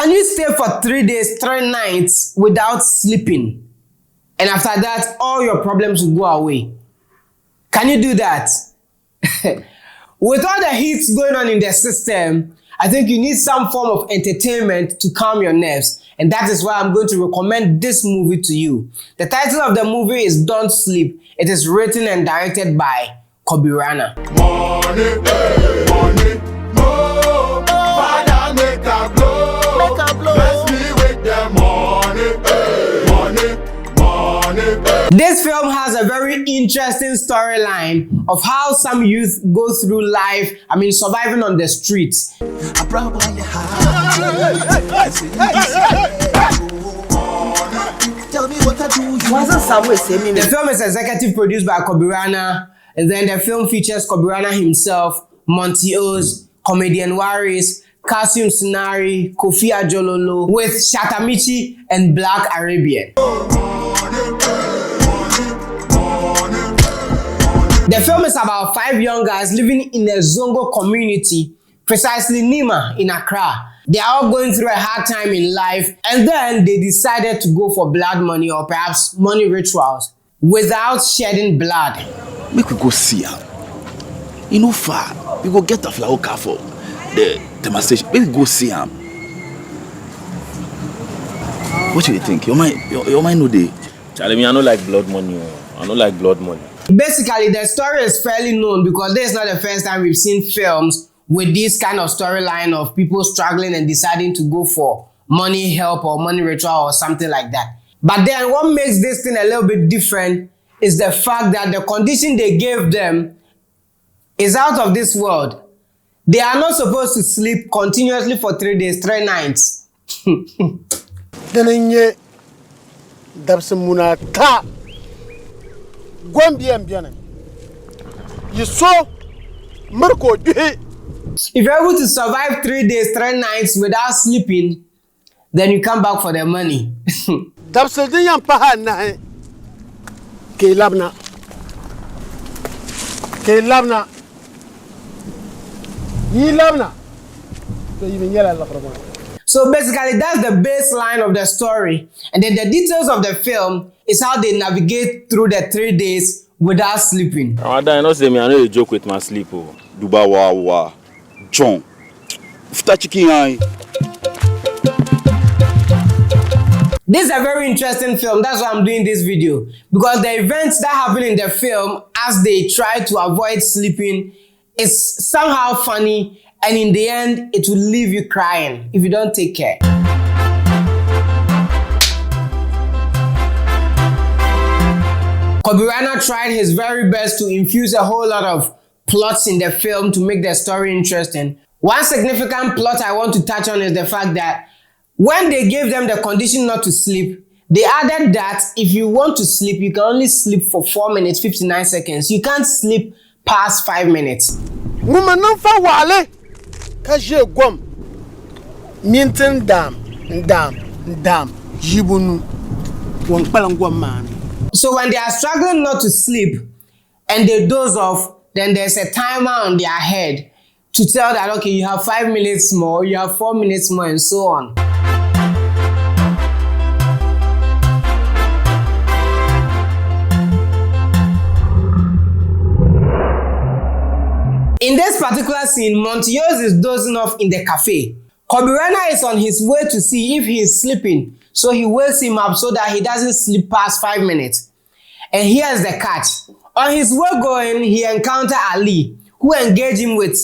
Can you stay for 3 days, 3 nights without sleeping? And after that, all your problems will go away. Can you do that? With all the heat going on in the system, I think you need some form of entertainment to calm your nerves. And that is why I'm going to recommend this movie to you. The title of the movie is Don't Sleep. It is written and directed by Kobi Rana. Money, money, more. Father, make a blow. Make a blow. Bless me with the money, money, money. This film has a very interesting storyline of how some youth go through life, surviving on the streets. The film is executive produced by Kobi Rana, and then the film features Kobi Rana himself, Monty Oz, comedian Waris, Kalsoume Sinari, Kofi Adjorlolo, with Shatamichi and Black Arabian. The film is about 5 young guys living in a Zongo community, precisely Nima in Accra. They are all going through a hard time in life, and then they decided to go for blood money or perhaps money rituals without shedding blood. Make we go see her. You know far. We go get a flower car for the demonstration. Make we go see her. What do you think? Your mind no dey. Charlie, me I don't like blood money. I don't like blood money. Basically, the story is fairly known because this is not the first time we've seen films with this kind of storyline of people struggling and deciding to go for money help or money ritual or something like that. But then what makes this thing a little bit different is the fact that the condition they gave them is out of this world. They are not supposed to sleep continuously for 3 days, 3 nights. If you're able to survive 3 days, 3 nights without sleeping, then you come back for the money. So basically, that's the baseline of the story. And then the details of the film is how they navigate through the 3 days without sleeping. I don't say me, I know a joke with my sleep. Duba wa John. Futa chicken eye. This is a very interesting film. That's why I'm doing this video. Because the events that happen in the film as they try to avoid sleeping is somehow funny, and in the end, it will leave you crying if you don't take care. Kobi Rana tried his very best to infuse a whole lot of plots in the film to make the story interesting. One significant plot I want to touch on is the fact that when they gave them the condition not to sleep, they added that if you want to sleep, you can only sleep for 4 minutes, 59 seconds. You can't sleep past 5 minutes. So when they are struggling not to sleep and they doze off, then there's a timer on their head to tell that, okay, you have 5 minutes more, you have 4 minutes more, and so on. In this particular scene, Montios is dozing off in the cafe. Kobi Rana is on his way to see if he is sleeping, so he wakes him up so that he doesn't sleep past 5 minutes. And here's the catch. On his way going, he encountered Ali, who engaged him with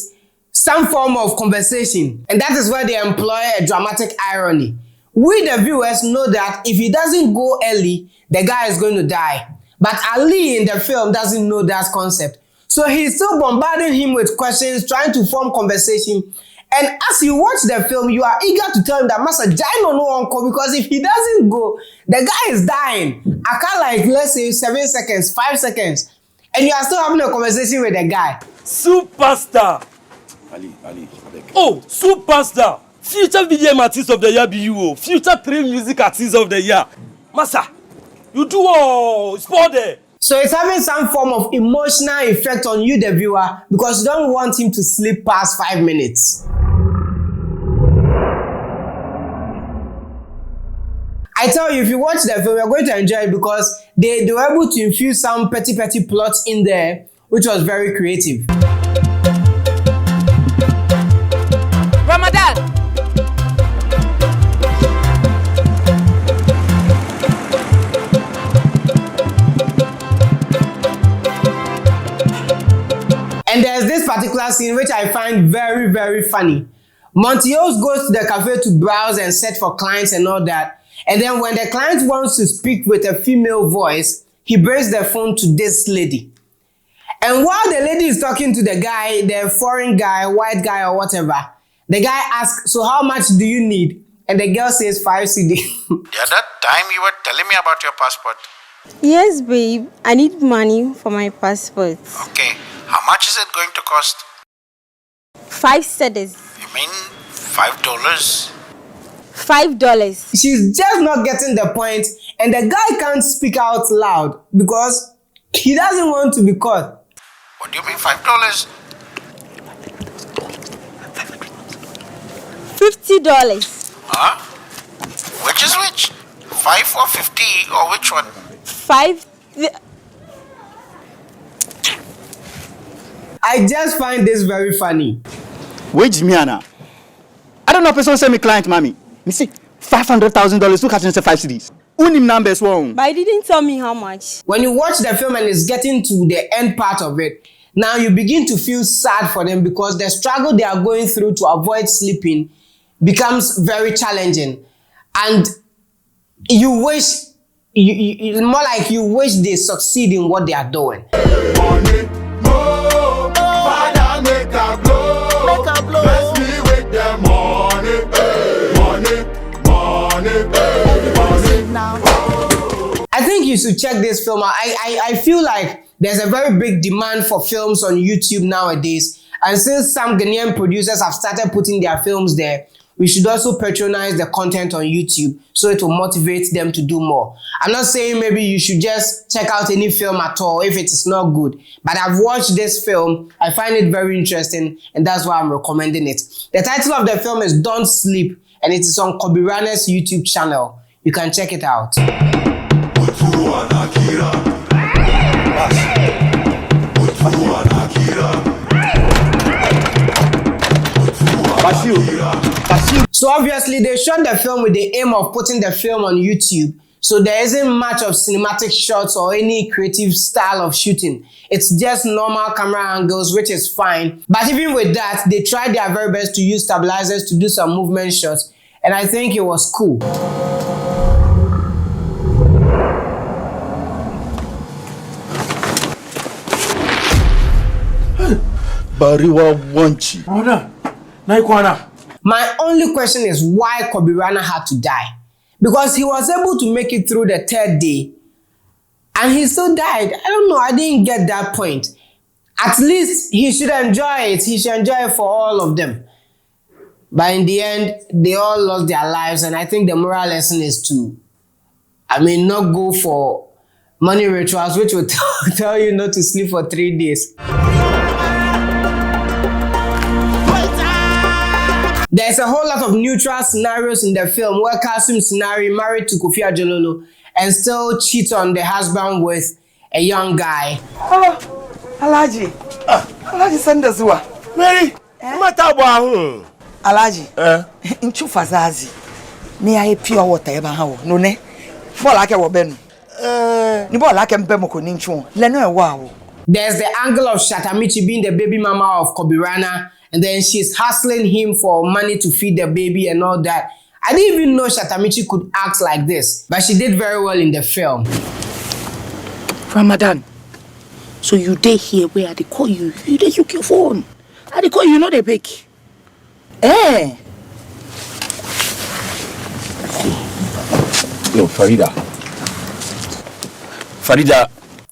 some form of conversation. And that is where they employ a dramatic irony. We, the viewers, know that if he doesn't go early, the guy is going to die. But Ali in the film doesn't know that concept. So he's still bombarding him with questions, trying to form conversation. And as you watch the film, you are eager to tell him that Master Jaino no uncle, because if he doesn't go, the guy is dying. I can't, like, let's say 7 seconds, 5 seconds. And you are still having a conversation with the guy. Superstar! Ali. Oh, superstar! Future video artist of the year be you. Future 3 music artist of the year. Massa, you do all sport there. So it's having some form of emotional effect on you, the viewer, because you don't want him to sleep past 5 minutes. I tell you, if you watch the film, you're going to enjoy it because they were able to infuse some petty plots in there, which was very creative. Ramadan! And there's this particular scene which I find very, very funny. Montios goes to the cafe to browse and search for clients and all that. And then when the client wants to speak with a female voice, he brings the phone to this lady. And while the lady is talking to the guy, the foreign guy, white guy or whatever, the guy asks, so how much do you need? And the girl says 5 CD. The other time you were telling me about your passport. Yes, babe. I need money for my passport. Okay. How much is it going to cost? 5 cedis. You mean $5? $5. She's just not getting the point, and the guy can't speak out loud because he doesn't want to be caught. What do you mean $5? $50. Huh? Which is which? 5 or 50 or which one? 5. I just find this very funny. Wage me, Anna. I don't know, person send me client, mommy. Me say $500,000. Look at it, 5 CDs. Unim numbers one. But he didn't tell me how much. When you watch the film and it's getting to the end part of it, now you begin to feel sad for them because the struggle they are going through to avoid sleeping becomes very challenging. And you wish, more like you wish they succeed in what they are doing. Money, more, Father make a blow. Bless me with the money, money, money, money. I think you should check this film out. I feel like there's a very big demand for films on YouTube nowadays. And since some Ghanaian producers have started putting their films there, we should also patronize the content on YouTube so it will motivate them to do more. I'm not saying maybe you should just check out any film at all if it is not good, but I've watched this film, I find it very interesting, and that's why I'm recommending it. The title of the film is Don't Sleep, and it is on Kobi Rana's YouTube channel. You can check it out. So obviously they shot the film with the aim of putting the film on YouTube. So there isn't much of cinematic shots or any creative style of shooting. It's just normal camera angles, which is fine. But even with that, they tried their very best to use stabilizers to do some movement shots. And I think it was cool. Bariwa Wanchi. My only question is why Kobi Rana had to die. Because he was able to make it through the 3rd day and he still died. I don't know, I didn't get that point. At least he should enjoy it. He should enjoy it for all of them. But in the end, they all lost their lives, and I think the moral lesson is to, not go for money rituals, which will tell you not to sleep for 3 days. There's a whole lot of neutral scenarios in the film where Kalsoume scenario married to Kofi Adjorlolo and still cheats on the husband with a young guy. Oh, Alaji. Alaji send us what? Mary, Matabu. Alaji. Inchu fazazi. Me I pure water eba hawo. No ne. Bola ke wo benu. Ni bola ke mbe moko ni nchu. Le no e wa. There's the angle of Shatamichi being the baby mama of Kobi Rana, and then she's hustling him for money to feed the baby and all that. I didn't even know Shatamichi could act like this, but she did very well in the film. Ramadan, so you day here where they call you? You dey use your phone. I they call you, not they pick. Eh. Yo, Farida.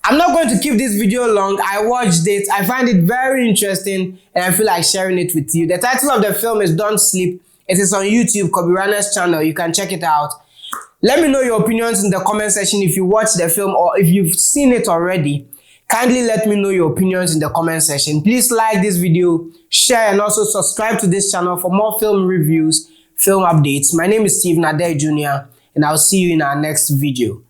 I'm not going to keep this video long. I watched it. I find it very interesting and I feel like sharing it with you. The title of the film is Don't Sleep. It is on YouTube, Kobi Rana's channel. You can check it out. Let me know your opinions in the comment section if you watched the film or if you've seen it already. Kindly let me know your opinions in the comment section. Please like this video, share, and also subscribe to this channel for more film reviews, film updates. My name is Steve Nader Jr. and I'll see you in our next video.